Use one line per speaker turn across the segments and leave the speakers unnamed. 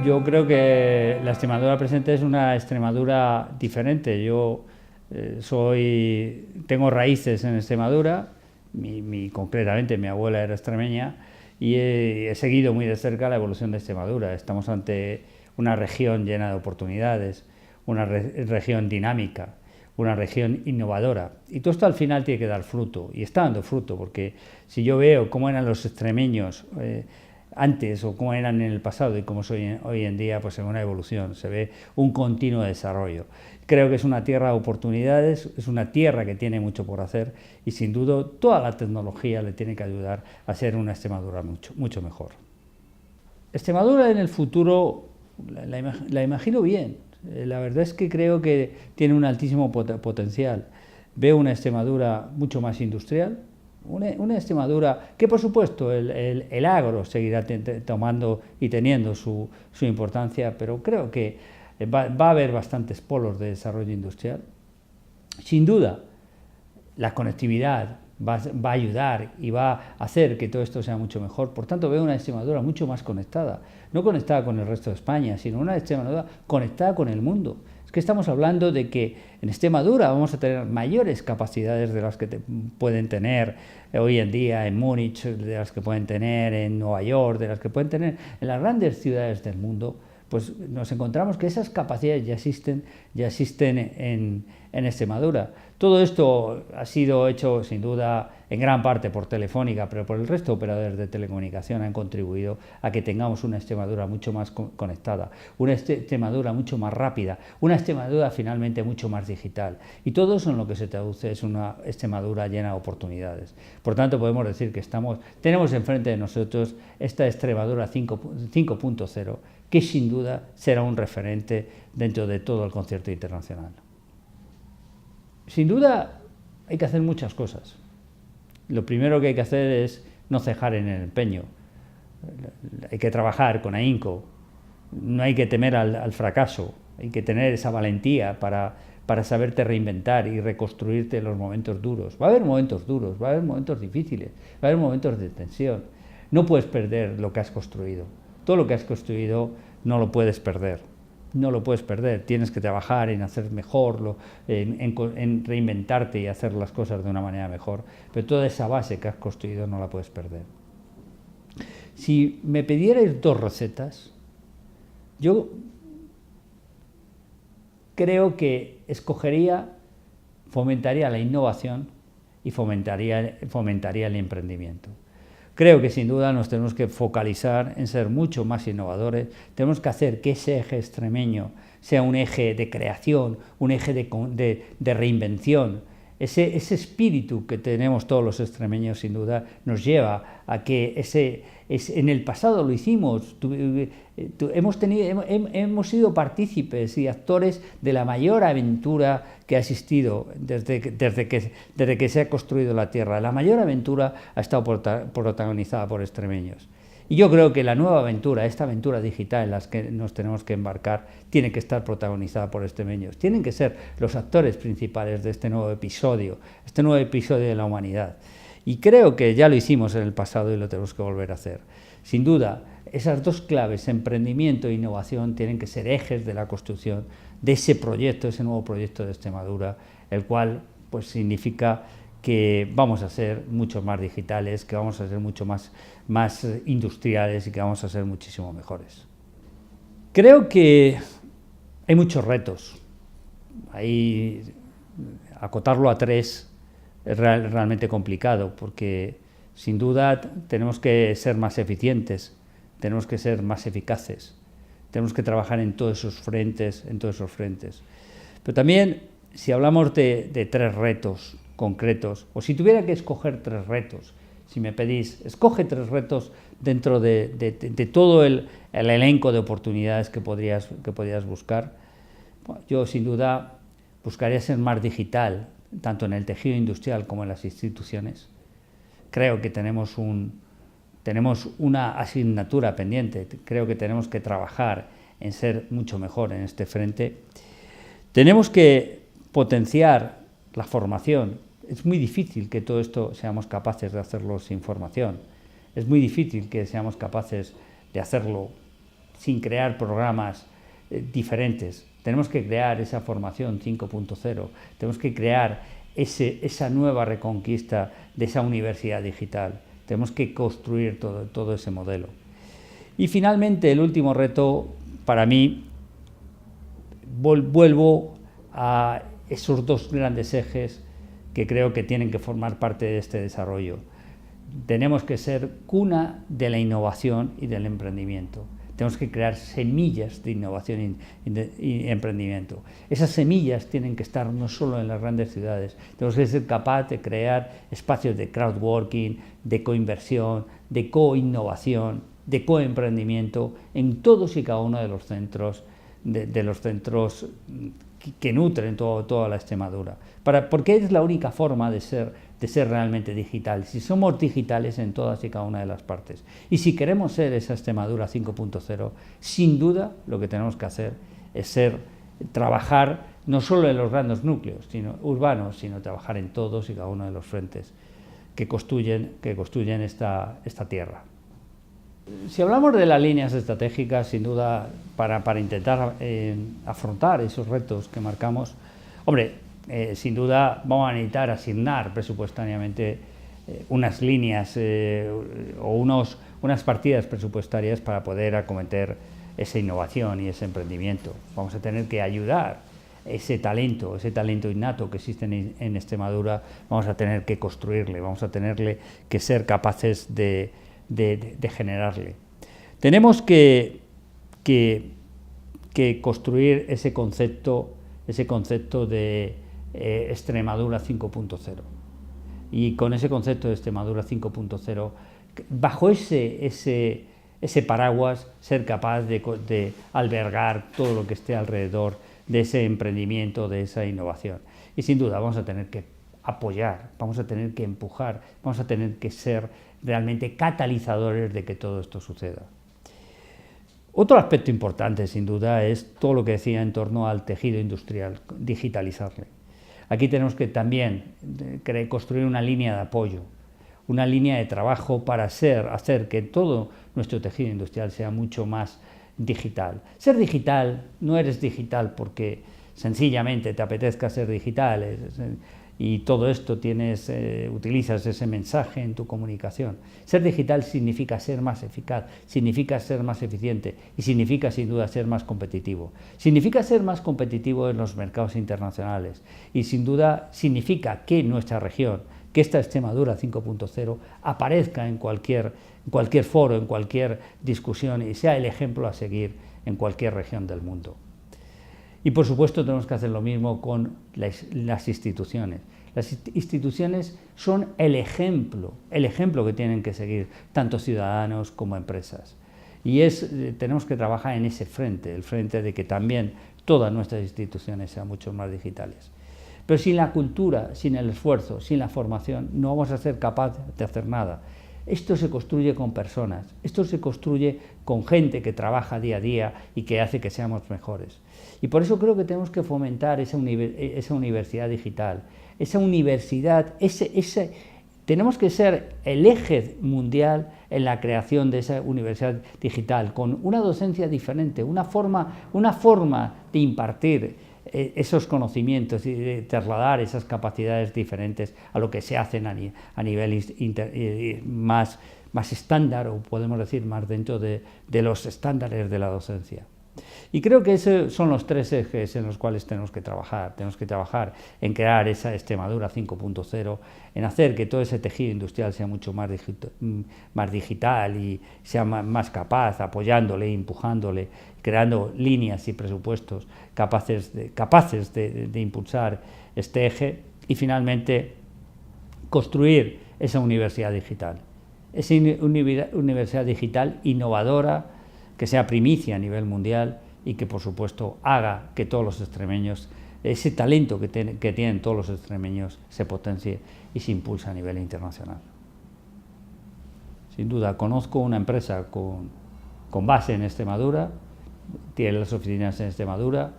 Yo creo que la Extremadura presente es una Extremadura diferente. Yo tengo raíces en Extremadura, concretamente mi abuela era extremeña y he seguido muy de cerca la evolución de Extremadura. Estamos ante una región llena de oportunidades, una región dinámica, una región innovadora. Y todo esto al final tiene que dar fruto, y está dando fruto, porque si yo veo cómo eran los extremeños antes o cómo eran en el pasado y cómo son hoy en día, pues en una evolución, se ve un continuo desarrollo. Creo que es una tierra de oportunidades, es una tierra que tiene mucho por hacer y sin duda toda la tecnología le tiene que ayudar a ser una Extremadura mucho mejor. Extremadura en el futuro la imagino bien. La verdad es que creo que tiene un altísimo potencial. Veo una Extremadura mucho más industrial, una Extremadura que, por supuesto, el agro seguirá tomando y teniendo su importancia, pero creo que va a haber bastantes polos de desarrollo industrial. Sin duda, la conectividad va a ayudar y va a hacer que todo esto sea mucho mejor. Por tanto, veo una Extremadura mucho más conectada, no conectada con el resto de España, sino una Extremadura conectada con el mundo. Es que estamos hablando de que en Extremadura vamos a tener mayores capacidades de las que pueden tener hoy en día en Múnich, de las que pueden tener en Nueva York, de las que pueden tener en las grandes ciudades del mundo. Pues nos encontramos que esas capacidades ya existen en Extremadura. Todo esto ha sido hecho sin duda en gran parte por Telefónica, pero por el resto de operadores de telecomunicación han contribuido a que tengamos una Extremadura mucho más conectada, una Extremadura mucho más rápida, una Extremadura finalmente mucho más digital. Y todo eso en lo que se traduce es una Extremadura llena de oportunidades. Por tanto, podemos decir que tenemos enfrente de nosotros esta Extremadura 5.0, que sin duda será un referente dentro de todo el concierto internacional. Sin duda hay que hacer muchas cosas. Lo primero que hay que hacer es no cejar en el empeño. Hay que trabajar con ahínco, no hay que temer al fracaso, hay que tener esa valentía para saberte reinventar y reconstruirte en los momentos duros. Va a haber momentos duros, va a haber momentos difíciles, va a haber momentos de tensión. No puedes perder lo que has construido. Todo lo que has construido no lo puedes perder. No lo puedes perder, tienes que trabajar en hacer mejor, en reinventarte y hacer las cosas de una manera mejor, pero toda esa base que has construido no la puedes perder. Si me pidierais 2 recetas, yo creo que fomentaría la innovación y fomentaría el emprendimiento. Creo que sin duda nos tenemos que focalizar en ser mucho más innovadores, tenemos que hacer que ese eje extremeño sea un eje de creación, un eje de reinvención. Ese espíritu que tenemos todos los extremeños sin duda nos lleva a que en el pasado lo hicimos, hemos sido partícipes y actores de la mayor aventura que ha existido desde que se ha construido la Tierra. La mayor aventura ha estado protagonizada por extremeños. Y yo creo que la nueva aventura, esta aventura digital en la que nos tenemos que embarcar, tiene que estar protagonizada por extremeños. Tienen que ser los actores principales de este nuevo episodio de la humanidad. Y creo que ya lo hicimos en el pasado y lo tenemos que volver a hacer. Sin duda, esas 2 claves, emprendimiento e innovación, tienen que ser ejes de la construcción de ese nuevo proyecto de Extremadura, el cual pues significa que vamos a ser mucho más digitales, que vamos a ser mucho más industriales y que vamos a ser muchísimo mejores. Creo que hay muchos retos. Acotarlo a 3 es realmente complicado porque sin duda tenemos que ser más eficientes, tenemos que ser más eficaces, tenemos que trabajar en todos esos frentes. Pero también, si hablamos de 3 retos concretos, o si tuviera que escoger 3 retos, si me pedís, escoge 3 retos dentro de todo el elenco de oportunidades que podrías buscar, yo sin duda buscaría ser más digital, tanto en el tejido industrial como en las instituciones. Creo que tenemos una asignatura pendiente, creo que tenemos que trabajar en ser mucho mejor en este frente. Tenemos que potenciar la formación. Es muy difícil que todo esto seamos capaces de hacerlo sin formación. Es muy difícil que seamos capaces de hacerlo sin crear programas diferentes. Tenemos que crear esa formación 5.0, tenemos que crear esa nueva reconquista de esa universidad digital, tenemos que construir todo ese modelo. Y finalmente el último reto para mí, vuelvo a esos dos grandes ejes que creo que tienen que formar parte de este desarrollo. Tenemos que ser cuna de la innovación y del emprendimiento. Tenemos que crear semillas de innovación y emprendimiento. Esas semillas tienen que estar no solo en las grandes ciudades, tenemos que ser capaces de crear espacios de crowdworking, de coinversión, de coinnovación, de coemprendimiento en todos y cada uno de los centros, que nutren toda la Extremadura. Porque es la única forma de ser realmente digital, si somos digitales en todas y cada una de las partes. Y si queremos ser esa Extremadura 5.0, sin duda lo que tenemos que hacer es trabajar no solo en los grandes núcleos urbanos, sino trabajar en todos y cada uno de los frentes que construyen esta tierra. Si hablamos de las líneas estratégicas, sin duda, para intentar afrontar esos retos que marcamos, hombre, sin duda vamos a necesitar asignar presupuestariamente unas líneas o unas partidas presupuestarias para poder acometer esa innovación y ese emprendimiento. Vamos a tener que ayudar ese talento innato que existe en Extremadura, vamos a tener que construirle, vamos a tener que ser capaces de generarle. Tenemos que construir ese concepto de Extremadura 5.0. Y con ese concepto de Extremadura 5.0, bajo ese paraguas, ser capaz de albergar todo lo que esté alrededor de ese emprendimiento, de esa innovación. Y sin duda vamos a tener que apoyar, vamos a tener que empujar, vamos a tener que ser realmente catalizadores de que todo esto suceda. Otro aspecto importante, sin duda, es todo lo que decía en torno al tejido industrial, digitalizarle. Aquí tenemos que también construir una línea de apoyo, una línea de trabajo para hacer que todo nuestro tejido industrial sea mucho más digital. Ser digital, no eres digital porque sencillamente te apetezca ser digital y todo esto utilizas ese mensaje en tu comunicación. Ser digital significa ser más eficaz, significa ser más eficiente y significa sin duda ser más competitivo. Significa ser más competitivo en los mercados internacionales y sin duda significa que nuestra región, que esta Extremadura 5.0 aparezca en cualquier foro, en cualquier discusión y sea el ejemplo a seguir en cualquier región del mundo. Y por supuesto tenemos que hacer lo mismo con las instituciones. Las instituciones son el ejemplo que tienen que seguir tanto ciudadanos como empresas. Y tenemos que trabajar en ese frente, el frente de que también todas nuestras instituciones sean mucho más digitales. Pero sin la cultura, sin el esfuerzo, sin la formación, no vamos a ser capaces de hacer nada. Esto se construye con personas, esto se construye con gente que trabaja día a día y que hace que seamos mejores. Y por eso creo que tenemos que fomentar esa universidad digital, esa universidad, tenemos que ser el eje mundial en la creación de esa universidad digital, con una docencia diferente, una forma de impartir esos conocimientos y de trasladar esas capacidades diferentes a lo que se hacen a nivel más estándar, o podemos decir más dentro de los estándares de la docencia. Y creo que esos son los tres ejes en los cuales tenemos que trabajar. Tenemos que trabajar en crear esa Extremadura 5.0, en hacer que todo ese tejido industrial sea mucho más digital y sea más capaz, apoyándole, empujándole, creando líneas y presupuestos capaces de impulsar este eje y finalmente construir esa universidad digital. Esa universidad digital innovadora, que sea primicia a nivel mundial y que por supuesto haga que todos los extremeños, ese talento que tienen todos los extremeños, se potencie y se impulse a nivel internacional. Sin duda, conozco una empresa con base en Extremadura, tiene las oficinas en Extremadura,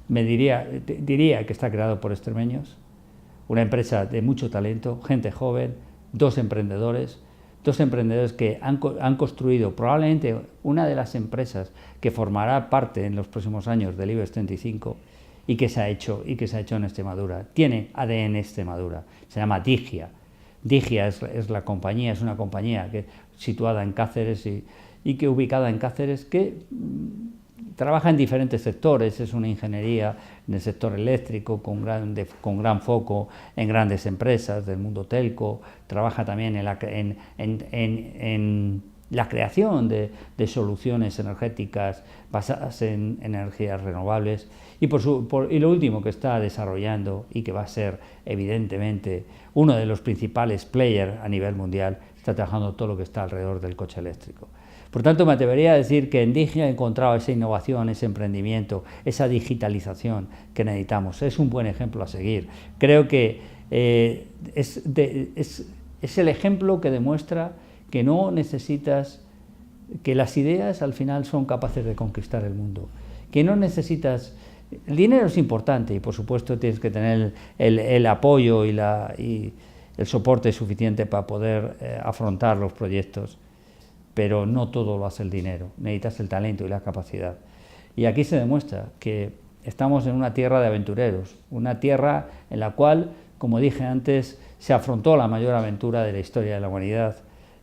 diría que está creado por extremeños, una empresa de mucho talento, gente joven, 2 emprendedores, dos emprendedores que han construido probablemente una de las empresas que formará parte en los próximos años del IBEX 35 y que se ha hecho en Extremadura. Tiene ADN Extremadura, se llama Digia. Digia es la compañía, es una compañía situada en Cáceres y que ubicada en Cáceres, que trabaja en diferentes sectores. Es una ingeniería en el sector eléctrico con gran foco en grandes empresas del mundo telco. Trabaja también en la creación de soluciones energéticas basadas en energías renovables. Y lo último que está desarrollando, y que va a ser evidentemente uno de los principales players a nivel mundial, está trabajando todo lo que está alrededor del coche eléctrico. Por tanto, me atrevería a decir que en Digia he encontrado esa innovación, ese emprendimiento, esa digitalización que necesitamos. Es un buen ejemplo a seguir. Creo que es el ejemplo que demuestra que no necesitas, que las ideas al final son capaces de conquistar el mundo, que no necesitas. El dinero es importante y por supuesto tienes que tener el apoyo y el soporte suficiente para poder afrontar los proyectos, pero no todo lo hace el dinero, necesitas el talento y la capacidad. Y aquí se demuestra que estamos en una tierra de aventureros, una tierra en la cual, como dije antes, se afrontó la mayor aventura de la historia de la humanidad,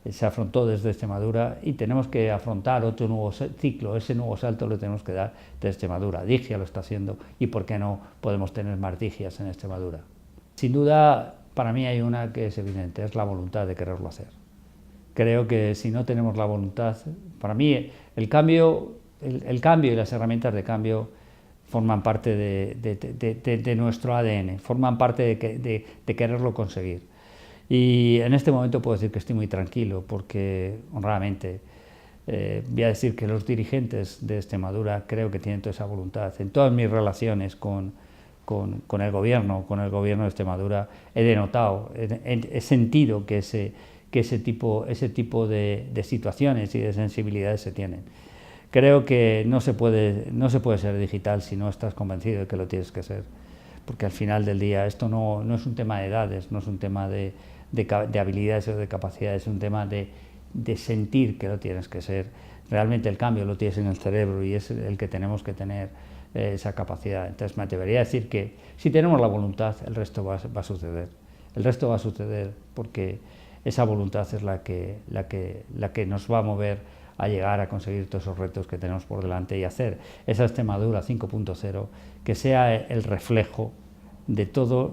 se afrontó desde Extremadura y tenemos que afrontar otro nuevo ciclo. Ese nuevo salto lo tenemos que dar de Extremadura. Digia lo está haciendo y ¿por qué no podemos tener más Digias en Extremadura? Sin duda, para mí hay una que es evidente, es la voluntad de quererlo hacer. Creo que si no tenemos la voluntad, para mí el cambio y las herramientas de cambio forman parte de nuestro ADN, forman parte de quererlo conseguir. Y en este momento puedo decir que estoy muy tranquilo porque, honradamente, voy a decir que los dirigentes de Extremadura creo que tienen toda esa voluntad. En todas mis relaciones con el gobierno de Extremadura, he denotado, he sentido que ese tipo de situaciones y de sensibilidades se tienen. Creo que no se puede ser digital si no estás convencido de que lo tienes que ser, porque al final del día esto no es un tema de edades, no es un tema de habilidades o de capacidades, es un tema de sentir que lo tienes que ser. Realmente el cambio lo tienes en el cerebro y es el que tenemos que tener esa capacidad. Entonces me atrevería a decir que si tenemos la voluntad, el resto va a suceder. El resto va a suceder porque esa voluntad es la que nos va a mover a llegar a conseguir todos esos retos que tenemos por delante y hacer esa Extremadura 5.0 que sea el reflejo de todo,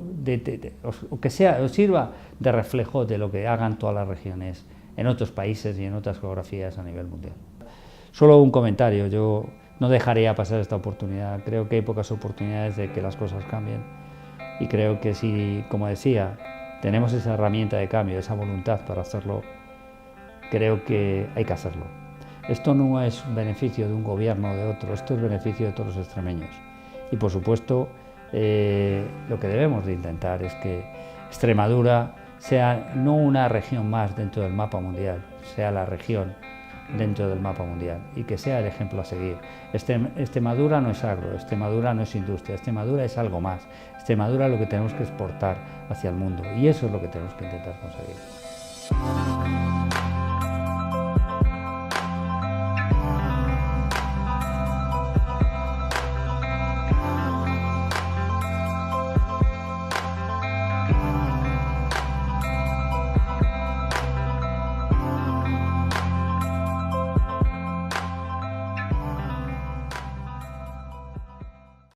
o que sirva de reflejo de lo que hagan todas las regiones en otros países y en otras geografías a nivel mundial. Solo un comentario, yo no dejaría pasar esta oportunidad. Creo que hay pocas oportunidades de que las cosas cambien y creo que si, como decía, tenemos esa herramienta de cambio, esa voluntad para hacerlo, creo que hay que hacerlo. Esto no es beneficio de un gobierno o de otro, esto es beneficio de todos los extremeños. Y por supuesto, lo que debemos de intentar es que Extremadura sea no una región más dentro del mapa mundial, sea la región dentro del mapa mundial y que sea el ejemplo a seguir. Extremadura no es agro, Extremadura no es industria, Extremadura es algo más. Extremadura es lo que tenemos que exportar hacia el mundo y eso es lo que tenemos que intentar conseguir.